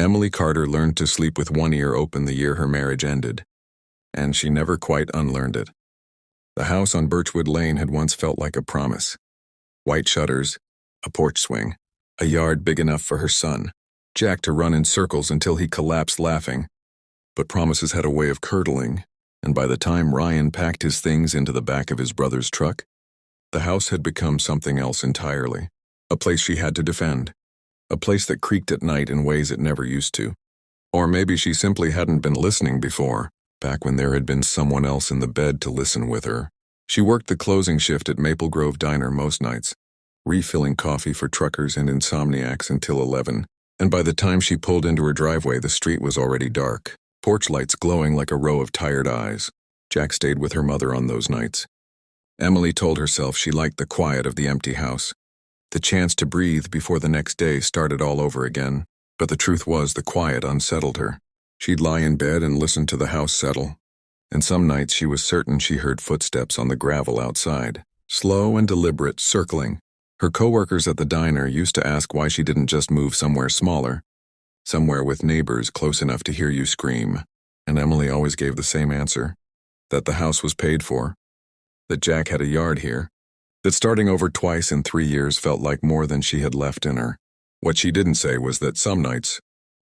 Emily Carter learned to sleep with one ear open the year her marriage ended, and she never quite unlearned it. The house on Birchwood Lane had once felt like a promise. White shutters, a porch swing, a yard big enough for her son, Jack to run in circles until he collapsed laughing. But promises had a way of curdling, and by the time Ryan packed his things into the back of his brother's truck, the house had become something else entirely. A place she had to defend. A place that creaked at night in ways it never used to. Or maybe she simply hadn't been listening before, back when there had been someone else in the bed to listen with her. She worked the closing shift at Maple Grove Diner most nights, refilling coffee for truckers and insomniacs until 11, and by the time she pulled into her driveway, the street was already dark, porch lights glowing like a row of tired eyes. Jack stayed with her mother on those nights. Emily told herself she liked the quiet of the empty house, the chance to breathe before the next day started all over again. But the truth was the quiet unsettled her. She'd lie in bed and listen to the house settle, and some nights she was certain she heard footsteps on the gravel outside, slow and deliberate, circling. Her coworkers at the diner used to ask why she didn't just move somewhere smaller, somewhere with neighbors close enough to hear you scream, and Emily always gave the same answer, that the house was paid for, that Jack had a yard here, that starting over twice in 3 years felt like more than she had left in her. What she didn't say was that some nights,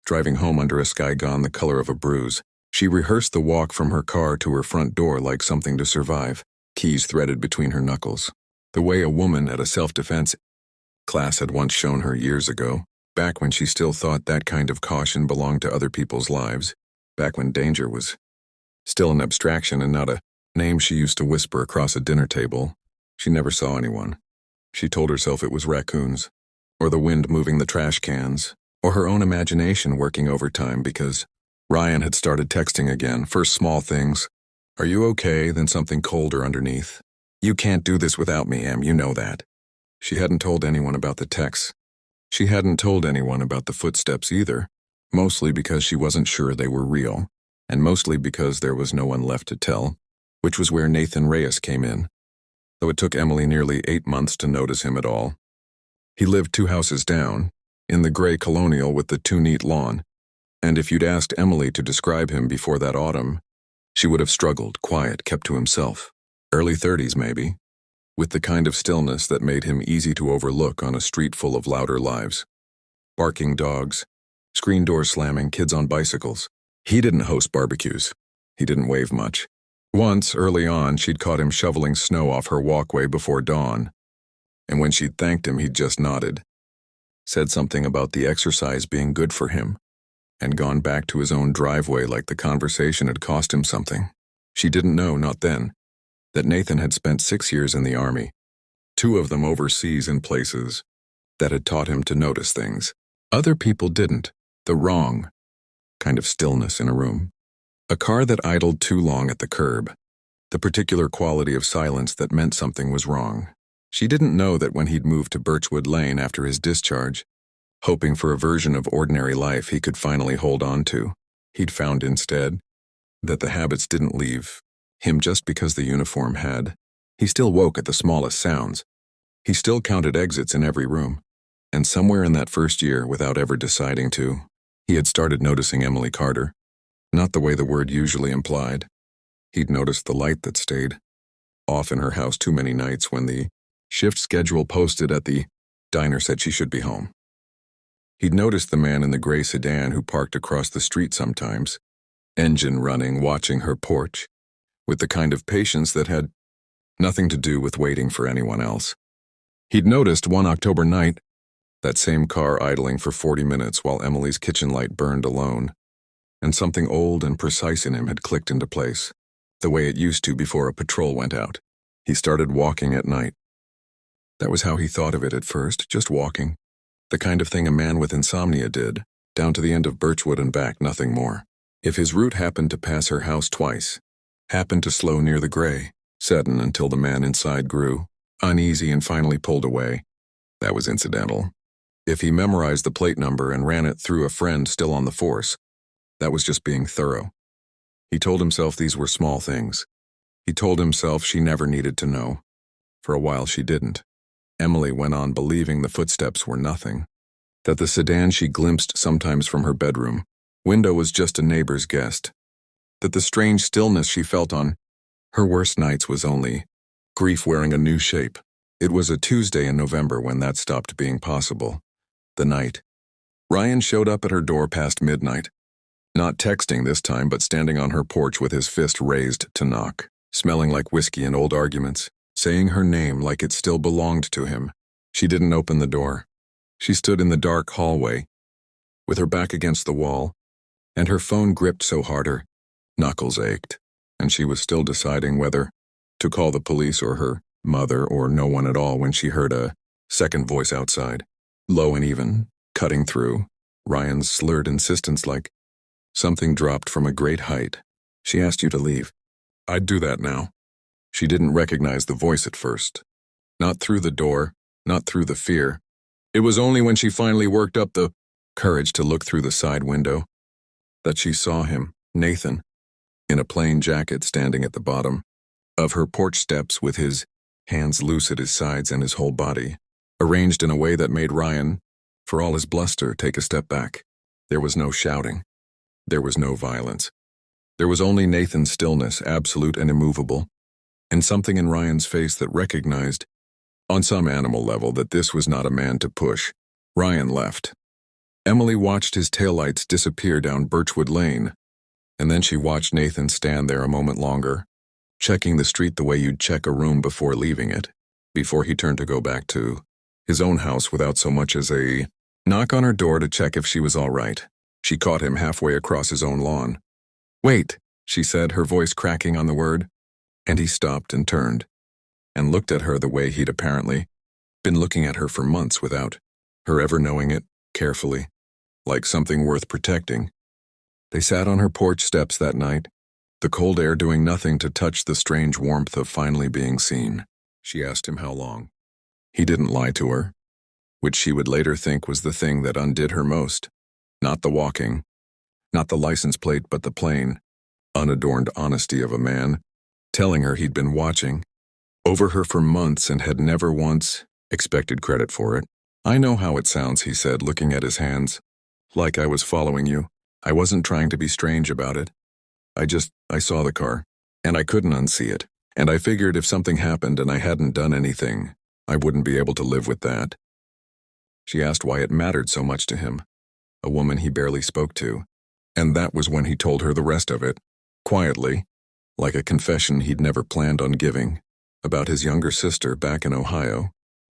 driving home under a sky gone the color of a bruise, she rehearsed the walk from her car to her front door like something to survive, keys threaded between her knuckles, the way a woman at a self-defense class had once shown her years ago, back when she still thought that kind of caution belonged to other people's lives, back when danger was still an abstraction and not a name she used to whisper across a dinner table. She never saw anyone. She told herself it was raccoons, or the wind moving the trash cans, or her own imagination working overtime because Ryan had started texting again, first small things. Are you okay? Then something colder underneath. You can't do this without me, Em, you know that. She hadn't told anyone about the texts. She hadn't told anyone about the footsteps either, mostly because she wasn't sure they were real, and mostly because there was no one left to tell, which was where Nathan Reyes came in. Though it took Emily nearly 8 months to notice him at all. He lived 2 houses down, in the gray colonial with the too neat lawn, and if you'd asked Emily to describe him before that autumn, she would have struggled, quiet, kept to himself, early 30s maybe, with the kind of stillness that made him easy to overlook on a street full of louder lives. Barking dogs, screen doors slamming, kids on bicycles. He didn't host barbecues. He didn't wave much. Once, early on, she'd caught him shoveling snow off her walkway before dawn, and when she'd thanked him, he'd just nodded, said something about the exercise being good for him, and gone back to his own driveway like the conversation had cost him something. She didn't know, not then, that Nathan had spent 6 years in the Army, 2 of them overseas in places that had taught him to notice things. Other people didn't. The wrong kind of stillness in a room. A car that idled too long at the curb. The particular quality of silence that meant something was wrong. She didn't know that when he'd moved to Birchwood Lane after his discharge, hoping for a version of ordinary life he could finally hold on to, he'd found instead that the habits didn't leave him just because the uniform had. He still woke at the smallest sounds. He still counted exits in every room. And somewhere in that first year, without ever deciding to, he had started noticing Emily Carter. Not the way the word usually implied. He'd noticed the light that stayed off in her house too many nights when the shift schedule posted at the diner said she should be home. He'd noticed the man in the gray sedan who parked across the street sometimes, engine running, watching her porch, with the kind of patience that had nothing to do with waiting for anyone else. He'd noticed one October night that same car idling for 40 minutes while Emily's kitchen light burned alone, and something old and precise in him had clicked into place, the way it used to before a patrol went out. He started walking at night. That was how he thought of it at first, just walking. The kind of thing a man with insomnia did, down to the end of Birchwood and back, nothing more. If his route happened to pass her house twice, happened to slow near the gray, sudden until the man inside grew uneasy and finally pulled away, that was incidental. If he memorized the plate number and ran it through a friend still on the force, that was just being thorough. He told himself these were small things. He told himself she never needed to know. For a while she didn't. Emily went on believing the footsteps were nothing. that the sedan she glimpsed sometimes from her bedroom window was just a neighbor's guest, that the strange stillness she felt on her worst nights was only grief wearing a new shape. It was a Tuesday in November when that stopped being possible. The night Ryan showed up at her door past midnight, not texting this time but standing on her porch with his fist raised to knock, smelling like whiskey and old arguments, saying her name like it still belonged to him. She didn't open the door. She stood in the dark hallway, with her back against the wall, and her phone gripped so hard her knuckles ached, and she was still deciding whether to call the police or her mother or no one at all when she heard a second voice outside, low and even, cutting through Ryan's slurred insistence like something dropped from a great height. "She asked you to leave." "I'd do that now." She didn't recognize the voice at first. Not through the door, not through the fear. It was only when she finally worked up the courage to look through the side window that she saw him, Nathan, in a plain jacket standing at the bottom of her porch steps with his hands loose at his sides and his whole body arranged in a way that made Ryan, for all his bluster, take a step back. There was no shouting. There was no violence. There was only Nathan's stillness, absolute and immovable, and something in Ryan's face that recognized, on some animal level, that this was not a man to push. Ryan left. Emily watched his taillights disappear down Birchwood Lane, and then she watched Nathan stand there a moment longer, checking the street the way you'd check a room before leaving it, before he turned to go back to his own house without so much as a knock on her door to check if she was all right. She caught him halfway across his own lawn. "Wait," she said, her voice cracking on the word, and he stopped and turned, and looked at her the way he'd apparently been looking at her for months without her ever knowing it, carefully, like something worth protecting. They sat on her porch steps that night, the cold air doing nothing to touch the strange warmth of finally being seen. She asked him how long. He didn't lie to her, which she would later think was the thing that undid her most. Not the walking, not the license plate, but the plain, unadorned honesty of a man, telling her he'd been watching over her for months and had never once expected credit for it. "I know how it sounds," he said, looking at his hands. "Like I was following you. I wasn't trying to be strange about it. I saw the car, and I couldn't unsee it. And I figured if something happened and I hadn't done anything, I wouldn't be able to live with that." She asked why it mattered so much to him, a woman he barely spoke to, and that was when he told her the rest of it, quietly, like a confession he'd never planned on giving, about his younger sister back in Ohio,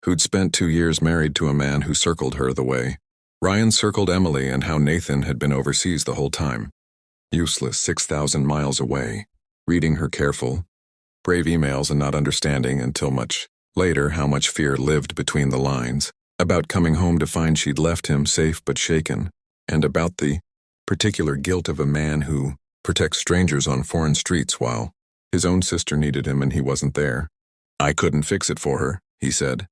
who'd spent 2 years married to a man who circled her the way Ryan circled Emily, and how Nathan had been overseas the whole time, useless 6,000 miles away, reading her careful, brave emails and not understanding until much later how much fear lived between the lines, about coming home to find she'd left him safe but shaken, and about the particular guilt of a man who protects strangers on foreign streets while his own sister needed him and he wasn't there. "I couldn't fix it for her," he said.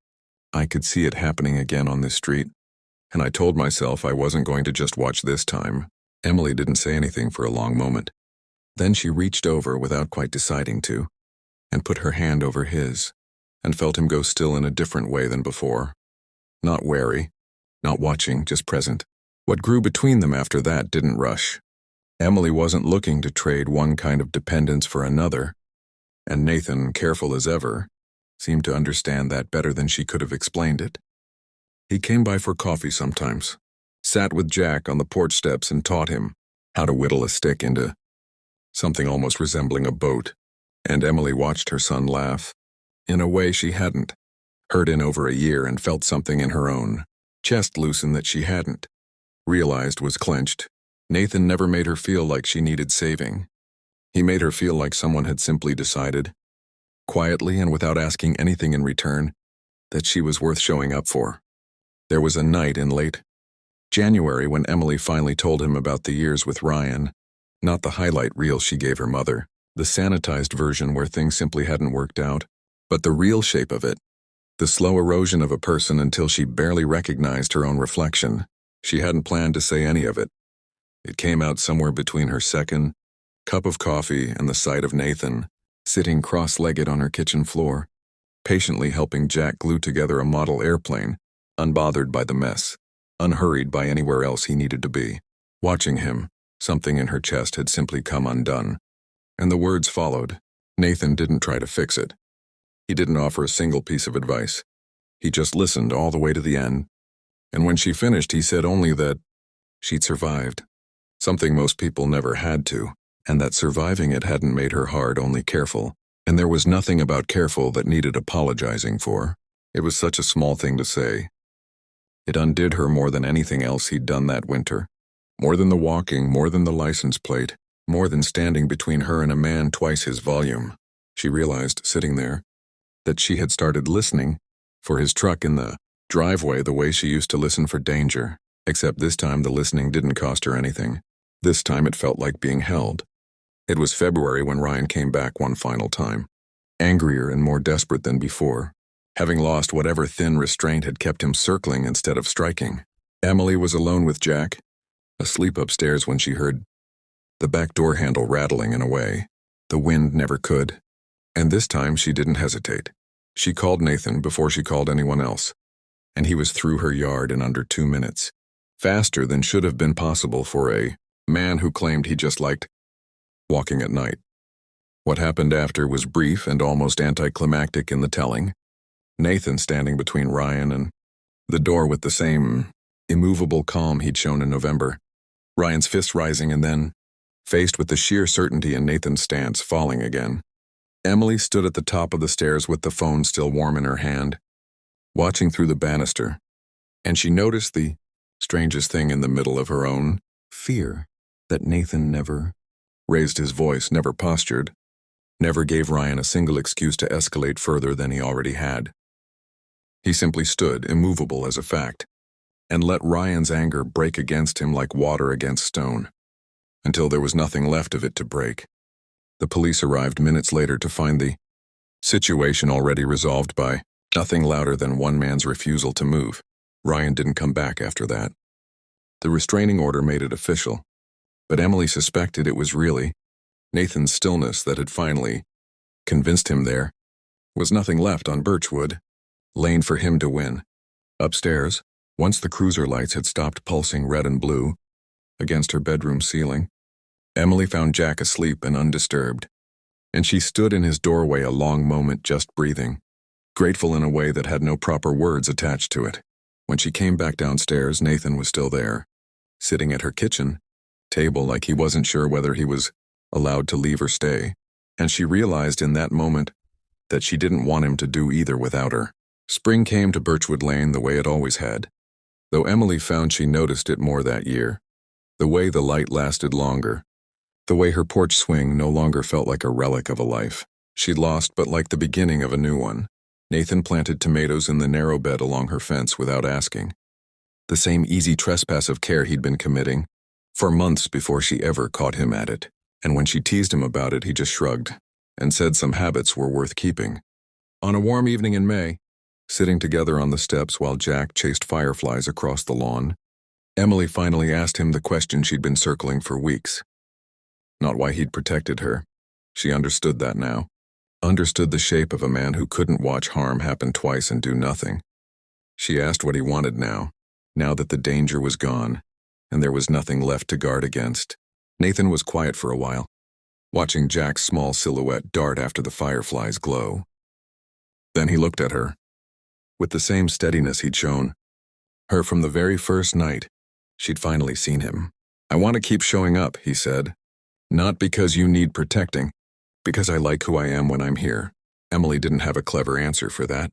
"I could see it happening again on this street, and I told myself I wasn't going to just watch this time." Emily didn't say anything for a long moment. Then she reached over without quite deciding to, and put her hand over his, and felt him go still in a different way than before. Not wary, not watching, just present. What grew between them after that didn't rush. Emily wasn't looking to trade one kind of dependence for another, and Nathan, careful as ever, seemed to understand that better than she could have explained it. He came by for coffee sometimes, sat with Jack on the porch steps and taught him how to whittle a stick into something almost resembling a boat, and Emily watched her son laugh, in a way she hadn't heard in over a year, and felt something in her own chest loosen that she hadn't realized was clenched. Nathan never made her feel like she needed saving. He made her feel like someone had simply decided, quietly and without asking anything in return, that she was worth showing up for. There was a night in late January when Emily finally told him about the years with Ryan, not the highlight reel she gave her mother, the sanitized version where things simply hadn't worked out, but the real shape of it, the slow erosion of a person until she barely recognized her own reflection. She hadn't planned to say any of it. It came out somewhere between her second cup of coffee and the sight of Nathan, sitting cross-legged on her kitchen floor, patiently helping Jack glue together a model airplane, unbothered by the mess. unhurried by anywhere else he needed to be. Watching him, something in her chest had simply come undone. And the words followed. Nathan didn't try to fix it. He didn't offer a single piece of advice. He just listened all the way to the end. And when she finished, he said only that she'd survived. Something most people never had to, and that surviving it hadn't made her hard, only careful. And there was nothing about careful that needed apologizing for. It was such a small thing to say. It undid her more than anything else he'd done that winter. More than the walking, more than the license plate, more than standing between her and a man twice his volume. She realized, sitting there, that she had started listening for his truck in the driveway the way she used to listen for danger, except this time the listening didn't cost her anything. This time it felt like being held. It was February when Ryan came back one final time, angrier and more desperate than before, having lost whatever thin restraint had kept him circling instead of striking. Emily was alone with Jack, asleep upstairs when she heard the back door handle rattling in a way the wind never could. And this time she didn't hesitate. She called Nathan before she called anyone else, and he was through her yard in under 2 minutes, faster than should have been possible for a man who claimed he just liked walking at night. What happened after was brief and almost anticlimactic in the telling. Nathan standing between Ryan and the door with the same immovable calm he'd shown in November, Ryan's fist rising and then, faced with the sheer certainty in Nathan's stance, falling again. Emily stood at the top of the stairs with the phone still warm in her hand, watching through the banister, and she noticed the strangest thing in the middle of her own fear, that Nathan never raised his voice, never postured, never gave Ryan a single excuse to escalate further than he already had. He simply stood, immovable as a fact, and let Ryan's anger break against him like water against stone, until there was nothing left of it to break. The police arrived minutes later to find the situation already resolved by nothing louder than one man's refusal to move. Ryan didn't come back after that. The restraining order made it official, but Emily suspected it was really Nathan's stillness that had finally convinced him there was nothing left on Birchwood Lane for him to win. Upstairs, once the cruiser lights had stopped pulsing red and blue against her bedroom ceiling, Emily found Jack asleep and undisturbed, and she stood in his doorway a long moment just breathing, grateful in a way that had no proper words attached to it. When she came back downstairs, Nathan was still there, sitting at her kitchen table like he wasn't sure whether he was allowed to leave or stay, and she realized in that moment that she didn't want him to do either without her. Spring came to Birchwood Lane the way it always had, though Emily found she noticed it more that year. The way the light lasted longer, the way her porch swing no longer felt like a relic of a life she'd lost but like the beginning of a new one. Nathan planted tomatoes in the narrow bed along her fence without asking, the same easy trespass of care he'd been committing for months before she ever caught him at it. And when she teased him about it, he just shrugged and said some habits were worth keeping. On a warm evening in May, sitting together on the steps while Jack chased fireflies across the lawn, Emily finally asked him the question she'd been circling for weeks. Not why he'd protected her. She understood that now. Understood the shape of a man who couldn't watch harm happen twice and do nothing. She asked what he wanted now that the danger was gone, and there was nothing left to guard against. Nathan was quiet for a while, watching Jack's small silhouette dart after the firefly's glow. Then he looked at her, with the same steadiness he'd shown her from the very first night she'd finally seen him. "I want to keep showing up," he said. "Not because you need protecting, because I like who I am when I'm here." Emily didn't have a clever answer for that.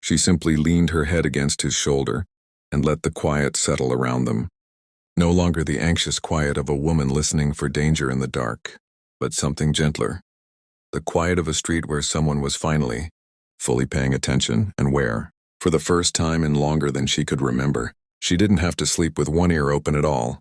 She simply leaned her head against his shoulder and let the quiet settle around them. No longer the anxious quiet of a woman listening for danger in the dark, but something gentler. The quiet of a street where someone was finally fully paying attention, and where, for the first time in longer than she could remember, she didn't have to sleep with one ear open at all.